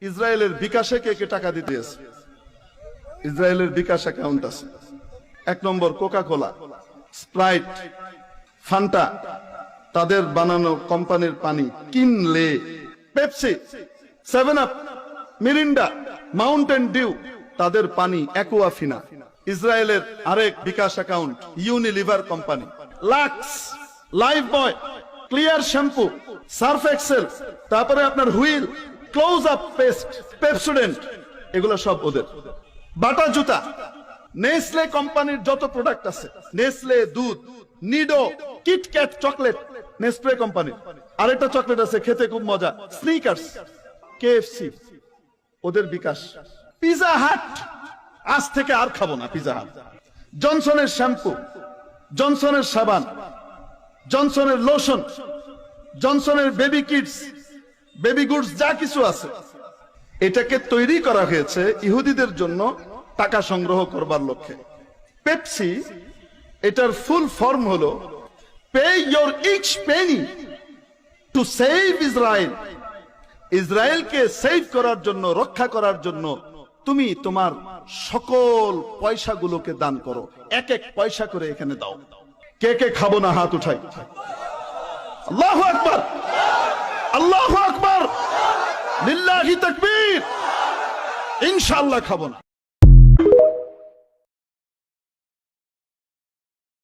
ইসরায়েলের বিকাশে কে কে টাকা দিতে আছে? ইসরায়েলের বিকাশ অ্যাকাউন্ট আছে। 1 নম্বর কোকা কোলা, স্প্রাইট, ফান্টা, তাদের বানানো কোম্পানির পানি কিনলে, Pepsi, 7 up, Mirinda, Mountain Dew, তাদের পানি অ্যাকুয়াফিনা। ইসরায়েলের আরেক bKash account Unilever company, Lux, Lifebuoy, Clear shampoo, Surf Excel, তারপরে আপনার Wheel, Closeup paste, Pepsodent, এগুলো সব ওদের। বাটা জুতা, নেসলে কোম্পানির যত প্রোডাক্ট আছে, নেসলে দুধ, নিডো, কিটক্যাট চকলেট, নেসপ্রে কোম্পানির। আরেকটা চকলেট আছে খেতে খুব মজা, স্নিকার্স, কেএফসি, ওদের বিকাশ। পিজা হাট, আজ থেকে আর খাবো না পিজা হাট। জনসনের শ্যাম্পু, জনসনের সাবান, জনসনের লোশন, জনসনের বেবি কিডস, বেবি গুডস, যা কিছু আছে, এটাকে তৈরি করা হয়েছে ইহুদিদের জন্য টাকা সংগ্রহ করবার লক্ষ্যে। পেপসি, এটার ফুল ফর্ম হলো pay your each penny to save Israel. ইসরায়েলকে সেভ করার জন্য, রক্ষা করার জন্য তুমি তোমার সকল পয়সাগুলোকে দান করো। 1 পয়সা করে এখানে দাও। কে কে খাবো না হাত উঠাই। আল্লাহু আকবার, আল্লাহু আকবার, লিল্লাহি তাকবীর। ইনশাআল্লাহ খাবো না।